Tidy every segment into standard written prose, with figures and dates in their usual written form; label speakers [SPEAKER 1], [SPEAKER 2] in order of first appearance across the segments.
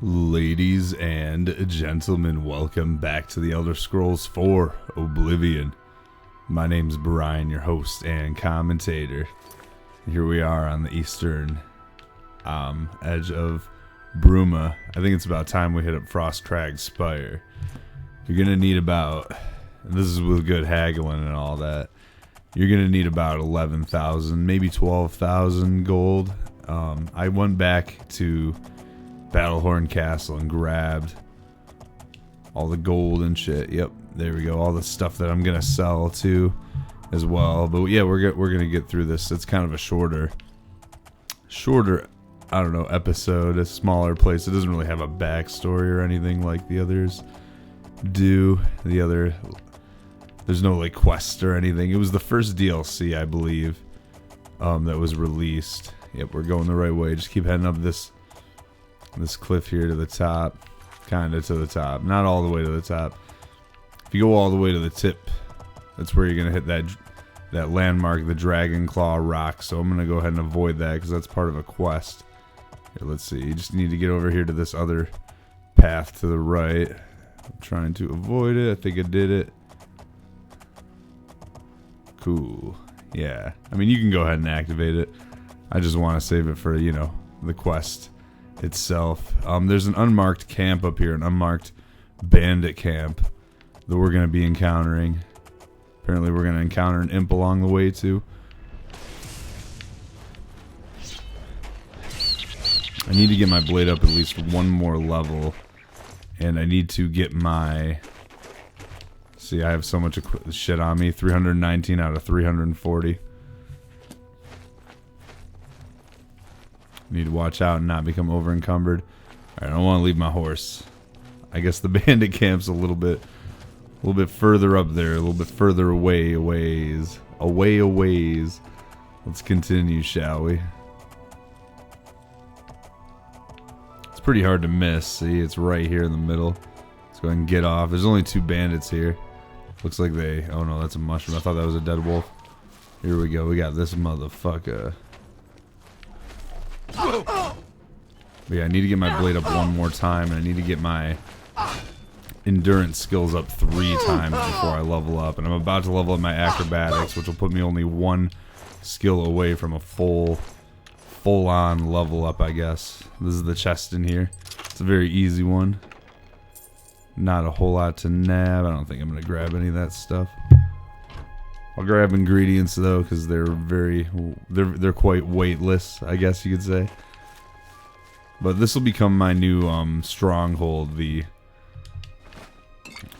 [SPEAKER 1] Ladies and gentlemen, welcome back to the Elder Scrolls 4 Oblivion. My name's Brian, your host and commentator. Here we are on the eastern edge of Bruma. I think it's about time we hit up Frostcrag Spire. You're going to need about, and this is with good haggling and all that, you're going to need about 11,000, maybe 12,000 gold. I went back to Battlehorn Castle and grabbed all the gold and shit. Yep, there we go. All the stuff that I'm gonna sell too, as well. But yeah, we're gonna get through this. It's kind of a shorter. I don't know, episode. A smaller place. It doesn't really have a backstory or anything like the others do. There's no like quest or anything. It was the first DLC, I believe, that was released. Yep, we're going the right way. Just keep heading up this cliff here to the top, kind of to the top, not all the way to the top. If you go all the way to the tip, that's where you're gonna hit that landmark, the Dragon Claw Rock. So I'm gonna go ahead and avoid that because that's part of a quest. Here, let's see. You just need to get over here to this other path to the right. I'm trying to avoid it. I think I did it. Cool. Yeah. I mean, you can go ahead and activate it. I just want to save it for, you know, the quest itself. There's an unmarked camp up here, an unmarked bandit camp that we're going to be encountering. Apparently we're going to encounter an imp along the way too. I need to get my blade up at least one more level, and I need to get my, see, I have so much shit on me. 319 out of 340. Need to watch out and not become over encumbered. Alright, I don't want to leave my horse. I guess the bandit camp's a little bit further up there, a little bit further away. Let's continue, shall we? It's pretty hard to miss. See, it's right here in the middle. Let's go ahead and get off. There's only two bandits here. Looks like they, oh no, that's a mushroom. I thought that was a dead wolf. Here we go. We got this motherfucker. But yeah, I need to get my blade up one more time, and I need to get my endurance skills up 3 times before I level up. And I'm about to level up my acrobatics, which will put me only 1 skill away from a full-on level up, I guess. This is the chest in here. It's a very easy one. Not a whole lot to nab. I don't think I'm going to grab any of that stuff. I'll grab ingredients though, because they're quite weightless, I guess you could say. But this will become my new stronghold, the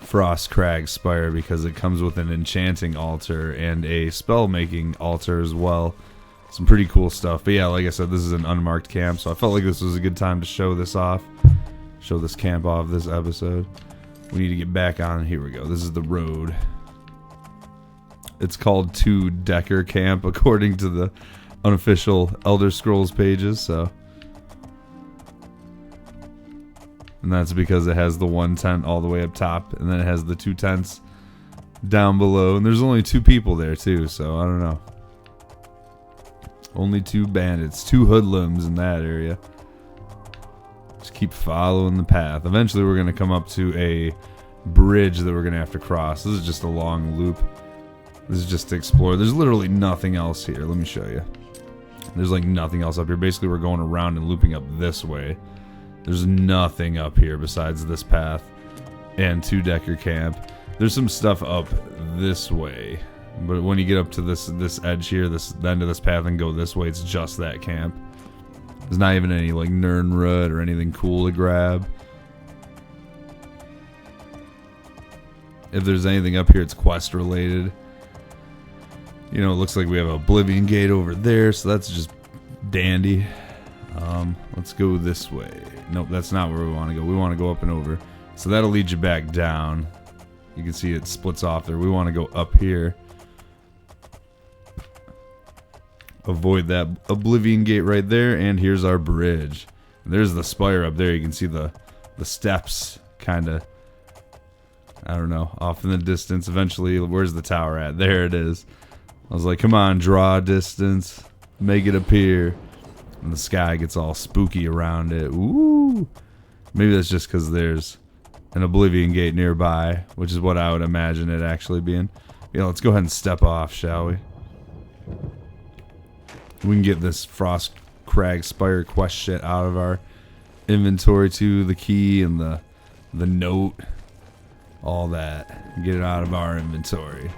[SPEAKER 1] Frostcrag Spire, because it comes with an enchanting altar and a spell making altar as well. Some pretty cool stuff. But yeah, like I said, this is an unmarked camp, so I felt like this was a good time to show this off. Show this camp off this episode. We need to get back on. Here we go. This is the road. It's called 2-Decker Camp according to the unofficial Elder Scrolls pages, so. And that's because it has the 1 tent all the way up top, and then it has the 2 tents down below, and there's only 2 people there too, so I don't know. Only 2 bandits, 2 hoodlums in that area. Just keep following the path. Eventually we're going to come up to a bridge that we're going to have to cross. This is just a long loop. This is just to explore. There's literally nothing else here. Let me show you. There's like nothing else up here. Basically, we're going around and looping up this way. There's nothing up here besides this path and 2-Decker Camp. There's some stuff up this way, but when you get up to this edge here, the end of this path and go this way, it's just that camp. There's not even any like Nirnroot or anything cool to grab. If there's anything up here, it's quest related. You know, it looks like we have an Oblivion gate over there, so that's just dandy. Let's go this way. Nope, that's not where we want to go. We want to go up and over. So that'll lead you back down. You can see it splits off there. We want to go up here. Avoid that Oblivion gate right there, and here's our bridge. And there's the spire up there. You can see the steps kind of, I don't know, off in the distance. Eventually, where's the tower at? There it is. I was like, come on, draw a distance, make it appear. And the sky gets all spooky around it. Ooh. Maybe that's just because there's an Oblivion gate nearby, which is what I would imagine it actually being. Yeah, let's go ahead and step off, shall we? We can get this Frostcrag Spire quest shit out of our inventory too. The key and the note, all that. Get it out of our inventory.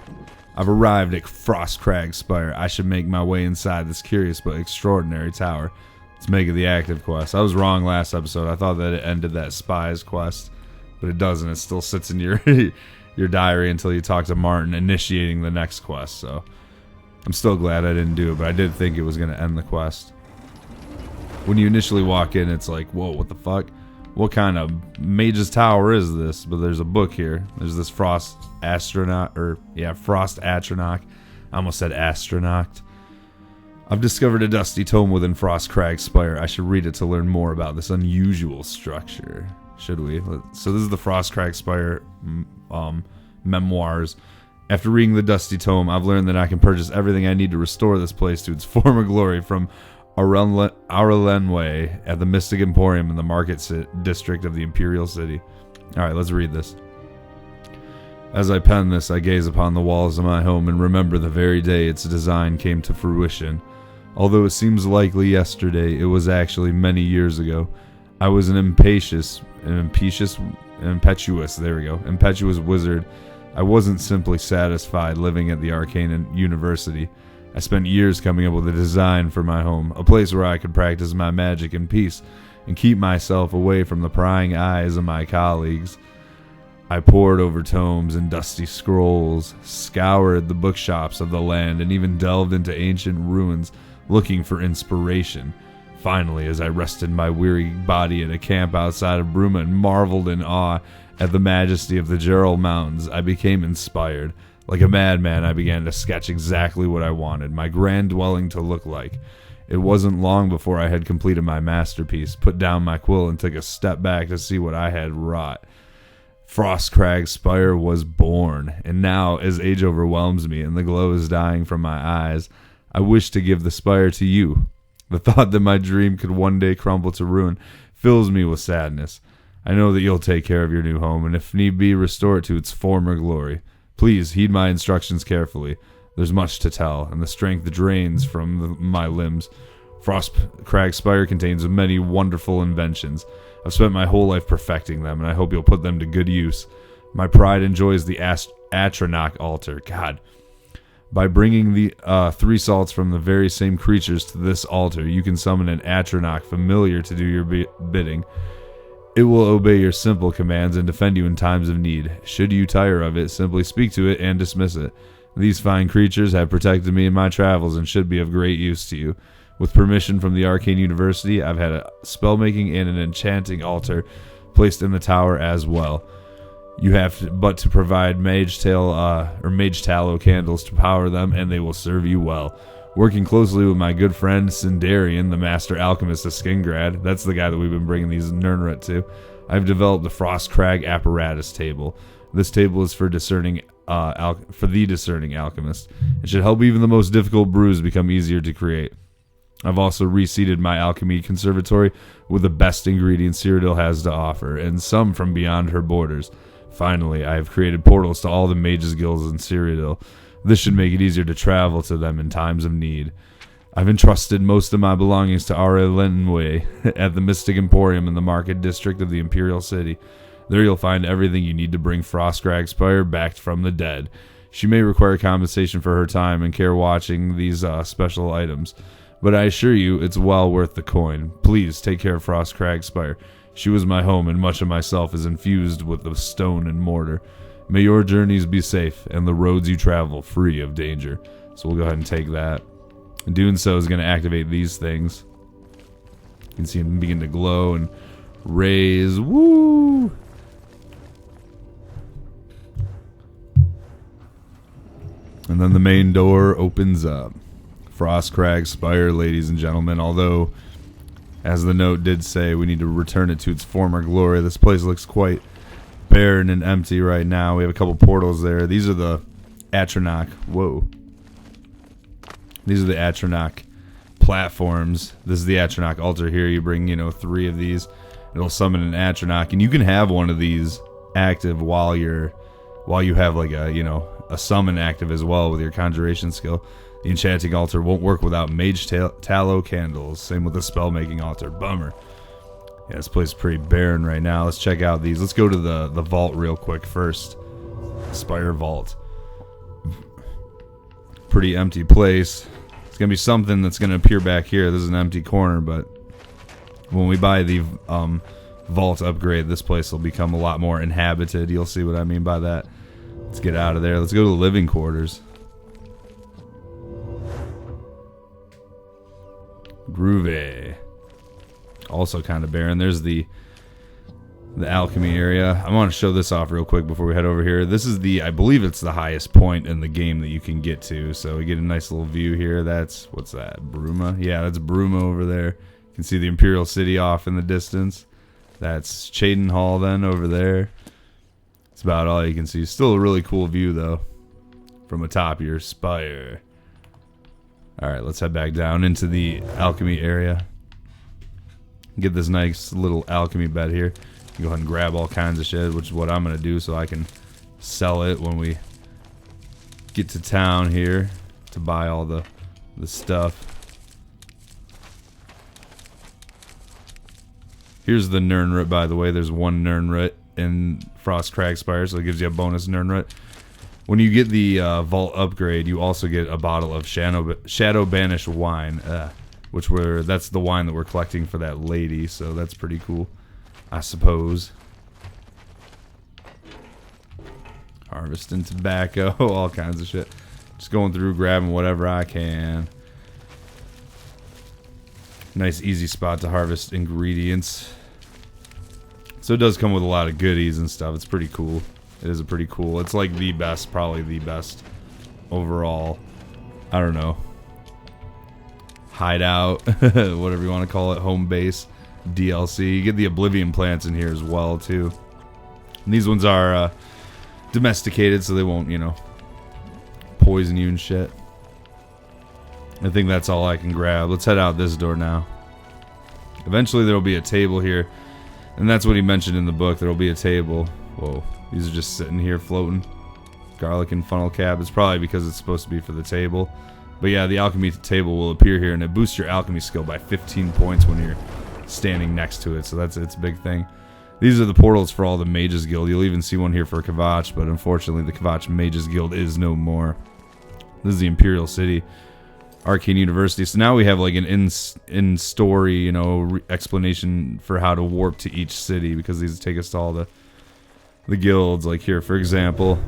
[SPEAKER 1] I've arrived at Frostcrag Spire. I should make my way inside this curious but extraordinary tower. Let's make it the active quest. I was wrong last episode. I thought that it ended that spies quest, but it doesn't. It still sits in your your diary until you talk to Martin, initiating the next quest. So I'm still glad I didn't do it, but I did think it was going to end the quest. When you initially walk in, it's like, whoa, what the fuck? What kind of mage's tower is this? But there's a book here. There's this Frost Atronach. I almost said astronaut. I've discovered a dusty tome within Frostcrag Spire. I should read it to learn more about this unusual structure. Should we? So this is the Frostcrag Spire memoirs. After reading the dusty tome, I've learned that I can purchase everything I need to restore this place to its former glory from Way at the Mystic Emporium in the Market District of the Imperial City. Alright, let's read this. As I pen this, I gaze upon the walls of my home and remember the very day its design came to fruition. Although it seems likely yesterday, it was actually many years ago. I was an impetuous wizard. I wasn't simply satisfied living at the Arcane University. I spent years coming up with a design for my home, a place where I could practice my magic in peace and keep myself away from the prying eyes of my colleagues. I pored over tomes and dusty scrolls, scoured the bookshops of the land, and even delved into ancient ruins looking for inspiration. Finally, as I rested my weary body in a camp outside of Bruma and marveled in awe at the majesty of the Gerald Mountains, I became inspired. Like a madman, I began to sketch exactly what I wanted my grand dwelling to look like. It wasn't long before I had completed my masterpiece, put down my quill, and took a step back to see what I had wrought. Frostcrag Spire was born, and now, as age overwhelms me and the glow is dying from my eyes, I wish to give the spire to you. The thought that my dream could one day crumble to ruin fills me with sadness. I know that you'll take care of your new home, and if need be, restore it to its former glory. Please heed my instructions carefully. There's much to tell, and the strength drains from my limbs. Frostcrag Spire contains many wonderful inventions. I've spent my whole life perfecting them, and I hope you'll put them to good use. My pride enjoys the Atronach altar. God. By bringing the 3 salts from the very same creatures to this altar, you can summon an Atronach familiar to do your bidding. It will obey your simple commands and defend you in times of need. Should you tire of it, simply speak to it and dismiss it. These fine creatures have protected me in my travels and should be of great use to you. With permission from the Arcane University, I've had a spell making and an enchanting altar placed in the tower as well. You have but to provide mage tallow candles to power them, and they will serve you well. Working closely with my good friend Sindarian, the master alchemist of Skingrad, that's the guy that we've been bringing these Nernrut to, I've developed the Frostcrag apparatus table. This table is for the discerning alchemist. It should help even the most difficult brews become easier to create. I've also reseeded my alchemy conservatory with the best ingredients Cyrodiil has to offer, and some from beyond her borders. Finally, I have created portals to all the mages' guilds in Cyrodiil. This should make it easier to travel to them in times of need. I've entrusted most of my belongings to Way at the Mystic Emporium in the Market District of the Imperial City. There you'll find everything you need to bring Frostcrag Spire back from the dead. She may require compensation for her time and care watching these special items, but I assure you it's well worth the coin. Please take care of Frostcrag Spire. She was my home, and much of myself is infused with the stone and mortar. May your journeys be safe, and the roads you travel free of danger. So we'll go ahead and take that. And doing so is going to activate these things. You can see them begin to glow and raise. Woo! And then the main door opens up. Frostcrag Spire, ladies and gentlemen. Although, as the note did say, we need to return it to its former glory. This place looks quite barren and empty right now. We have a couple portals there. These are the Atronach. Whoa. These are the Atronach platforms. This is the Atronach altar here. You bring, 3 of these. It'll summon an Atronach, and you can have one of these active while you have like a summon active as well with your conjuration skill. The enchanting altar won't work without mage tallow candles. Same with the spell making altar. Bummer. Yeah, this place is pretty barren right now. Let's check out these. Let's go to the vault real quick first. Spire vault. Pretty empty place. It's gonna be something that's gonna appear back here. This is an empty corner, but when we buy the vault upgrade, this place will become a lot more inhabited. You'll see what I mean by that. Let's get out of there. Let's go to the living quarters. Groovy. Also kind of barren. There's the alchemy area. I want to show this off real quick before we head over here. This is I believe it's the highest point in the game that you can get to. So we get a nice little view here. That's, what's that? Bruma? Yeah, that's Bruma over there. You can see the Imperial City off in the distance. That's Cheydinhal then over there. That's about all you can see. Still a really cool view though from atop your spire. Alright, let's head back down into the alchemy area. Get this nice little alchemy bed here. Go ahead and grab all kinds of shit, which is what I'm going to do so I can sell it when we get to town here to buy all the stuff. Here's the Nirnroot, by the way. There's one Nirnroot in Frostcrag Spire, so it gives you a bonus Nirnroot. When you get the vault upgrade, you also get a bottle of Shadow Banished wine, that's the wine that we're collecting for that lady, so that's pretty cool, I suppose. Harvesting tobacco, all kinds of shit. Just going through, grabbing whatever I can. Nice easy spot to harvest ingredients. So it does come with a lot of goodies and stuff. It's pretty cool. It is pretty cool. It's like the best, probably the best overall. I don't know. Hideout, whatever you want to call it, home base, DLC. You get the Oblivion plants in here as well too. And these ones are domesticated, so they won't, poison you and shit. I think that's all I can grab. Let's head out this door now. Eventually there will be a table here, and that's what he mentioned in the book. There will be a table. Whoa, these are just sitting here floating. Garlic and funnel cap. It's probably because it's supposed to be for the table. But yeah, the alchemy table will appear here, and it boosts your alchemy skill by 15 points when you're standing next to it. So that's its big thing. These are the portals for all the Mages Guild. You'll even see one here for Kvatch, but unfortunately the Kvatch Mages Guild is no more. This is the Imperial City, Arcane University. So now we have like an in-story, explanation for how to warp to each city, because these take us to all the guilds. Like here, for example.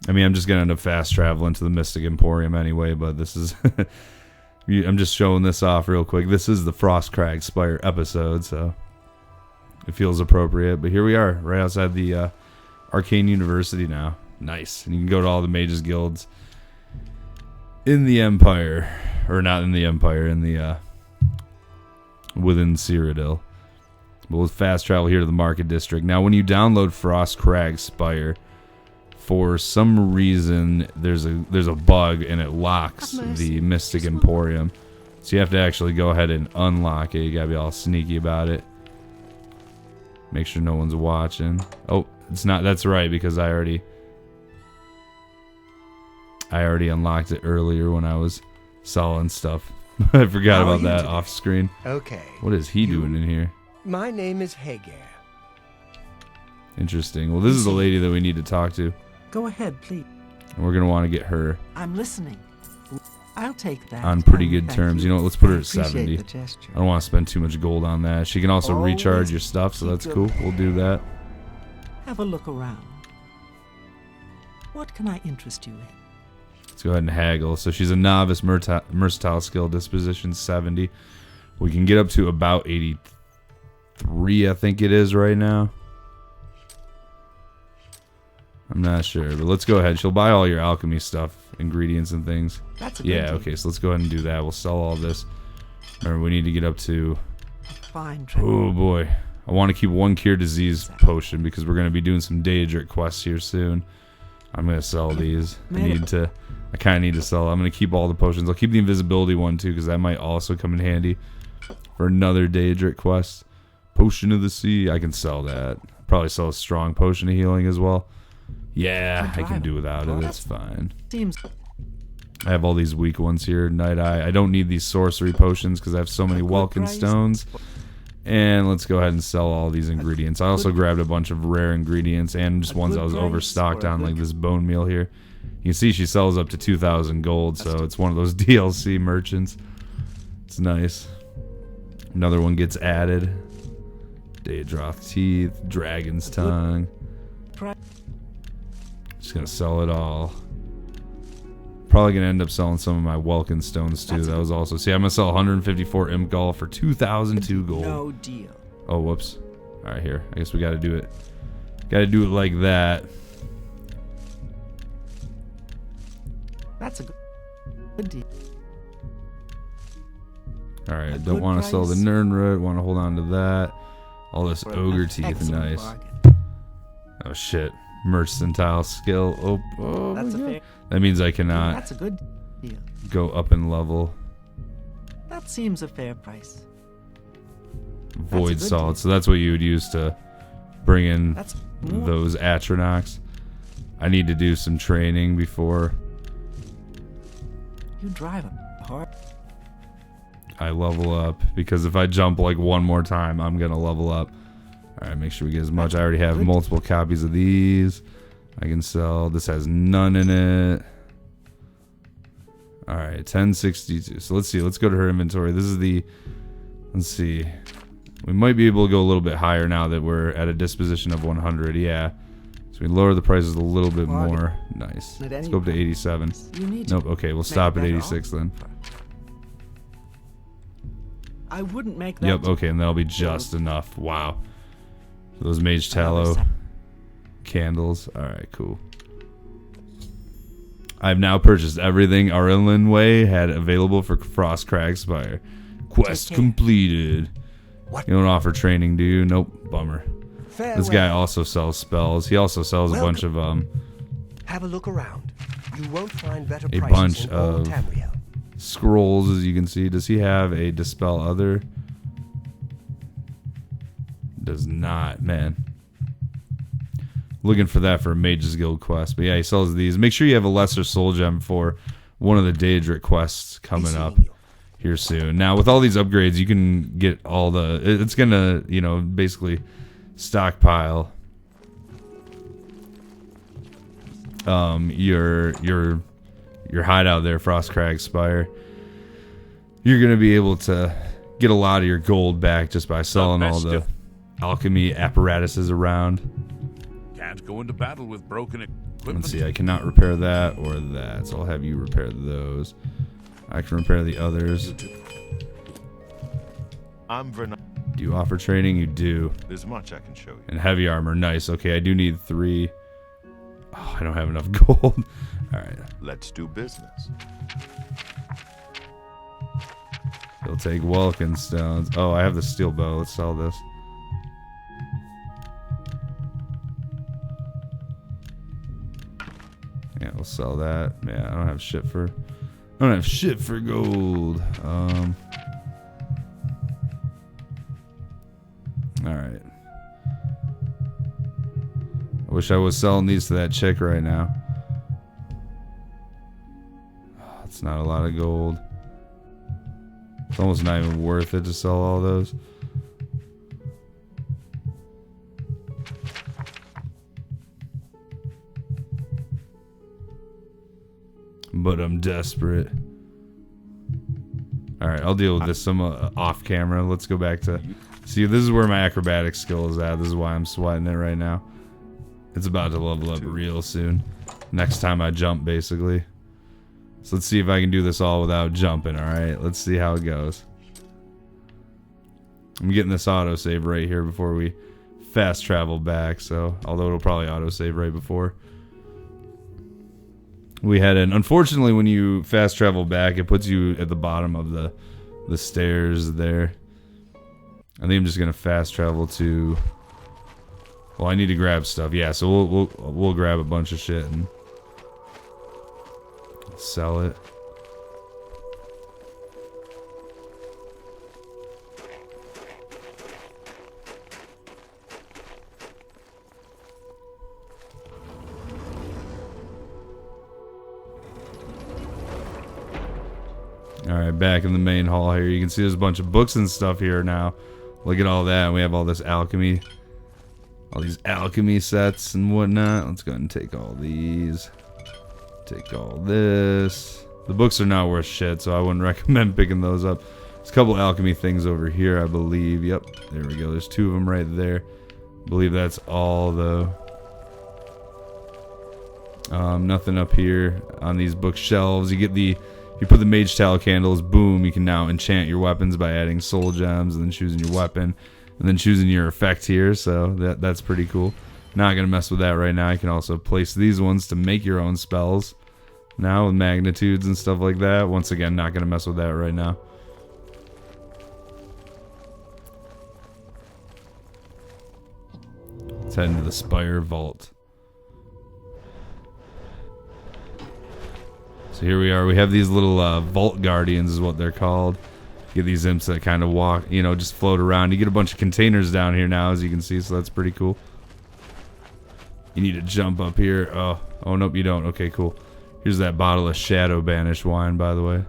[SPEAKER 1] I mean, I'm just going to end up fast traveling to the Mystic Emporium anyway, but this is... I'm just showing this off real quick. This is the Frostcrag Spire episode, so it feels appropriate. But here we are, right outside the Arcane University now. Nice. And you can go to all the Mages Guilds in the Empire. Or not in the Empire, in the... within Cyrodiil. But we'll fast travel here to the Market District. Now, when you download Frostcrag Spire... For some reason, there's a bug and it locks the Mystic Emporium. So you have to actually go ahead and unlock it. You gotta be all sneaky about it. Make sure no one's watching. Oh, it's not. That's right, because I already unlocked it earlier when I was selling stuff. I forgot about that off screen.
[SPEAKER 2] Okay.
[SPEAKER 1] What is he doing in here?
[SPEAKER 2] My name is Hagar.
[SPEAKER 1] Interesting. Well, this is the lady that we need to talk to.
[SPEAKER 3] Go ahead, please.
[SPEAKER 1] And we're going to want to get her
[SPEAKER 3] I'm listening. I'll take that.
[SPEAKER 1] on pretty good
[SPEAKER 3] Thank
[SPEAKER 1] terms.
[SPEAKER 3] you.
[SPEAKER 1] You know what? Let's put her
[SPEAKER 2] I
[SPEAKER 1] at
[SPEAKER 2] appreciate
[SPEAKER 1] 70.
[SPEAKER 2] the gesture.
[SPEAKER 1] I don't want to spend too much gold on that. She can also
[SPEAKER 3] Always
[SPEAKER 1] recharge your stuff, so that's cool. We'll do that.
[SPEAKER 3] Have a look around. What can I interest you in?
[SPEAKER 1] Let's go ahead and haggle. So she's a novice, mercantile skill, disposition 70. We can get up to about 83, I think it is right now. I'm not sure, but let's go ahead. She'll buy all your alchemy stuff, ingredients and things.
[SPEAKER 3] That's a good deal.
[SPEAKER 1] Okay, so let's go ahead and do that. We'll sell all this. Remember, we need to get up to...
[SPEAKER 3] Fine trip.
[SPEAKER 1] Oh boy. I want to keep one cure disease potion because we're going to be doing some Daedric quests here soon. I'm going to sell these. I kind of need to sell. I'm going to keep all the potions. I'll keep the invisibility one too because that might also come in handy for another Daedric quest. Potion of the Sea. I can sell that. Probably sell a strong potion of healing as well. Yeah, I can do without it. That's fine.
[SPEAKER 3] Seems
[SPEAKER 1] I have all these weak ones here. Night Eye. I don't need these sorcery potions because I have so many Welkin stones. And let's go ahead and sell all these ingredients. I also grabbed a bunch of rare ingredients and just ones I was overstocked on, like this bone meal here. You can see she sells up to 2,000 gold, so it's one of those DLC merchants. It's nice. Another one gets added. Daedroth Teeth, Dragon's Tongue. Just gonna sell it all. Probably gonna end up selling some of my Welkin stones too. That was also. See, I'm gonna sell 154 e.m.o.b.r.i.a.n for 2,002 gold.
[SPEAKER 3] no deal.
[SPEAKER 1] Oh, whoops. All right, here. I guess we gotta do it. Gotta do it like that.
[SPEAKER 3] That's a good deal.
[SPEAKER 1] All right. Don't want to sell the Nernroot. Want to hold on to that. All this ogre teeth, nice. Oh shit. Mercantile skill. Oh
[SPEAKER 3] That's
[SPEAKER 1] my
[SPEAKER 3] a
[SPEAKER 1] God.
[SPEAKER 3] fair.
[SPEAKER 1] That means I cannot
[SPEAKER 3] That's a good deal.
[SPEAKER 1] go up in level.
[SPEAKER 3] That seems a fair price.
[SPEAKER 1] Void
[SPEAKER 3] good
[SPEAKER 1] salt.
[SPEAKER 3] deal.
[SPEAKER 1] So that's what you would use to bring in
[SPEAKER 3] That's more.
[SPEAKER 1] those Atronachs. I need to do some training before
[SPEAKER 3] You drive a hard.
[SPEAKER 1] I level up, because if I jump like one more time, I'm gonna level up. All right, make sure we get as much. I already have multiple copies of these. I can sell. This has none in it. All right, 1062. So let's see. Let's go to her inventory. This is the. Let's see. We might be able to go a little bit higher now that we're at a disposition of 100. Yeah. So we lower the prices a little bit more. Nice. Let's go up to 87.
[SPEAKER 3] You need
[SPEAKER 1] Nope. Okay, we'll stop at 86 then.
[SPEAKER 3] I wouldn't make that.
[SPEAKER 1] Yep, okay, and that'll be just enough. Wow. Those mage tallow candles. Alright, cool. I've now purchased everything Arlen Way had available for Frostcrag Spire. Quest completed.
[SPEAKER 2] What?
[SPEAKER 1] You don't offer training, do you? Nope, bummer. This guy also sells spells. He also sells a bunch of
[SPEAKER 2] Have a look around. You won't find better
[SPEAKER 1] A
[SPEAKER 2] prices
[SPEAKER 1] bunch
[SPEAKER 2] in all
[SPEAKER 1] of
[SPEAKER 2] Tamriel.
[SPEAKER 1] scrolls, as you can see. Does he have a Dispel Other? Does not, man. Looking for that for a Mage's Guild quest. But yeah, he sells these. Make sure you have a Lesser Soul Gem for one of the Daedric quests coming up here soon. Now, with all these upgrades, you can get all the... It's going to, you know, basically stockpile your hideout there, Frostcrag Spire. You're going to be able to get a lot of your gold back just by selling all the alchemy apparatuses around.
[SPEAKER 4] Can't go into battle with broken equipment.
[SPEAKER 1] Let's see, I cannot repair that or that, so I'll have you repair those. I can repair the others. Do you offer training? You do.
[SPEAKER 4] There's much I can show you.
[SPEAKER 1] And heavy armor, nice. Okay, I do need 3. Oh, I don't have enough gold. Alright.
[SPEAKER 4] Let's do business.
[SPEAKER 1] He'll take Welkin stones. Oh, I have the steel bow. Let's sell this. Yeah, we'll sell that. Yeah, I don't have shit for gold. Alright. I wish I was selling these to that chick right now. Oh, it's not a lot of gold. It's almost not even worth it to sell all those. But I'm desperate. Alright, I'll deal with this some off camera. Let's go back to... See, this is where my acrobatic skill is at. This is why I'm sweating it right now. It's about to level up real soon. Next time I jump, basically. So let's see if I can do this all without jumping, alright? Let's see how it goes. I'm getting this autosave right here before we fast travel back, so... Although it'll probably autosave right before. We had an... Unfortunately, when you fast travel back, it puts you at the bottom of the stairs there. I think I'm just gonna fast travel to... Well, I need to grab stuff. Yeah, so we'll grab a bunch of shit and sell it. Alright, back in the main hall here. You can see there's a bunch of books and stuff here now. Look at all that. We have all this alchemy. All these alchemy sets and whatnot. Let's go ahead and take all these. Take all this. The books are not worth shit, so I wouldn't recommend picking those up. There's a couple alchemy things over here, I believe. Yep, there we go. There's 2 of them right there. I believe that's all, though. Nothing up here on these bookshelves. You get the... If you put the mage tallow candles, boom, you can now enchant your weapons by adding soul gems and then choosing your weapon and then choosing your effect here, so that's pretty cool. Not going to mess with that right now. You can also place these ones to make your own spells now with magnitudes and stuff like that. Once again, not going to mess with that right now. Let's head into the Spire vault. So here we are. We have these little vault guardians is what they're called. You get these imps that kind of walk, you know, just float around. You get a bunch of containers down here now, as you can see, so that's pretty cool. You need to jump up here. Oh nope, you don't. Okay, cool. Here's that bottle of Shadow Banish wine, by the way.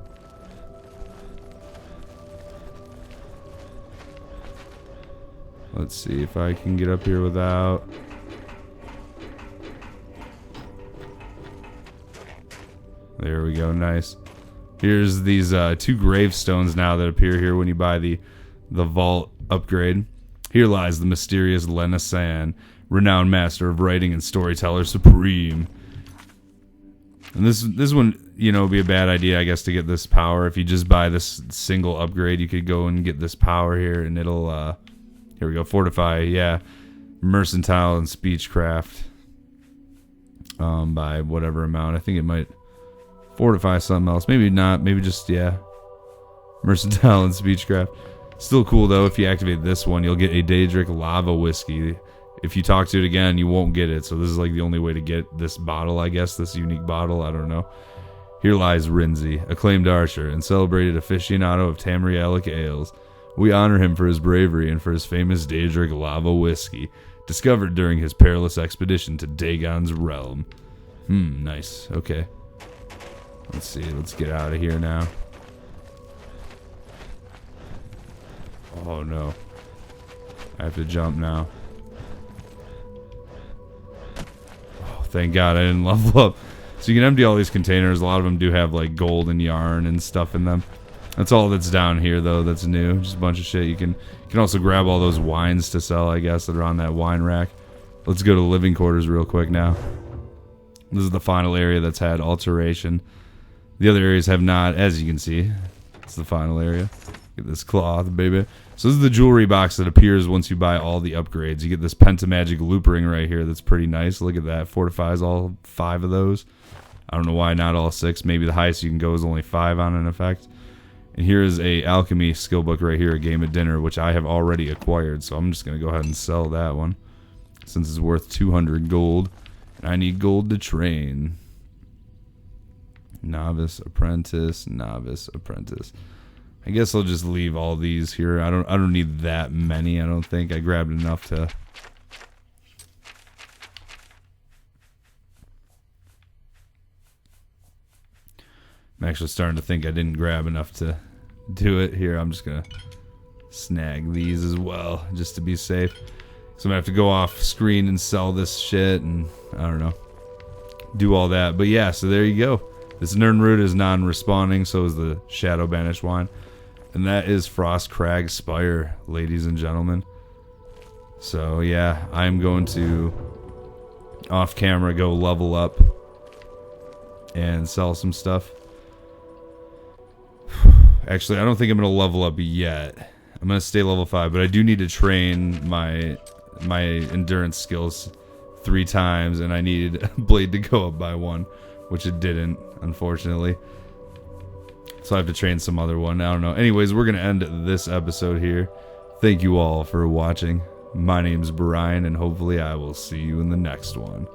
[SPEAKER 1] Let's see if I can get up here without... There we go, nice. Here's these 2 gravestones now that appear here when you buy the vault upgrade. Here lies the mysterious e.m.o.b.r.i.a.n, renowned master of writing and storyteller supreme. And this one, you know, would be a bad idea, I guess, to get this power. If you just buy this single upgrade, you could go and get this power here, and it'll, here we go, fortify, yeah, mercantile and speechcraft, by whatever amount. I think it might fortify something else. Maybe not. Maybe just, yeah, mercantile and speechcraft. Still cool, though. If you activate this one, you'll get a Daedric lava whiskey. If you talk to it again, you won't get it. So this is like the only way to get this bottle, I guess. This unique bottle. I don't know. Here lies Rinzi, acclaimed archer and celebrated aficionado of Tamrielic ales. We honor him for his bravery and for his famous Daedric lava whiskey, discovered during his perilous expedition to Dagon's realm. Nice. Okay. Let's see. Let's get out of here now. Oh no. I have to jump now. Oh, thank God I didn't level up. So you can empty all these containers. A lot of them do have like gold and yarn and stuff in them. That's all that's down here though. That's new. Just a bunch of shit. You can also grab all those wines to sell, I guess, that are on that wine rack. Let's go to the living quarters real quick now. This is the final area that's had alteration. The other areas have not, as you can see. It's the final area. Get this cloth, baby. So this is the jewelry box that appears once you buy all the upgrades. You get this Pentamagic loop ring right here that's pretty nice. Look at that. Fortifies all 5 of those. I don't know why not all 6. Maybe the highest you can go is only 5 on an effect. And here is a alchemy skill book right here, A Game of Dinner, which I have already acquired. So I'm just going to go ahead and sell that one, since it's worth 200 gold. And I need gold to train. Novice, apprentice, novice, apprentice. I guess I'll just leave all these here. I don't need that many, I don't think. I grabbed enough to... I'm actually starting to think I didn't grab enough to do it here. I'm just gonna snag these as well, just to be safe. So I'm gonna have to go off screen and sell this shit and I don't know, do all that. But yeah, so there you go. This Nirnroot is non-responding, so is the Shadow Banish wine. And that is Frostcrag Spire, ladies and gentlemen. So yeah, I'm going to off camera go level up and sell some stuff. Actually, I don't think I'm going to level up yet. I'm going to stay level 5, but I do need to train my endurance skills 3 times, and I needed Blade to go up by 1, which it didn't, unfortunately. So I have to train some other one. I don't know. Anyways, we're going to end this episode here. Thank you all for watching. My name's Brian, and hopefully I will see you in the next one.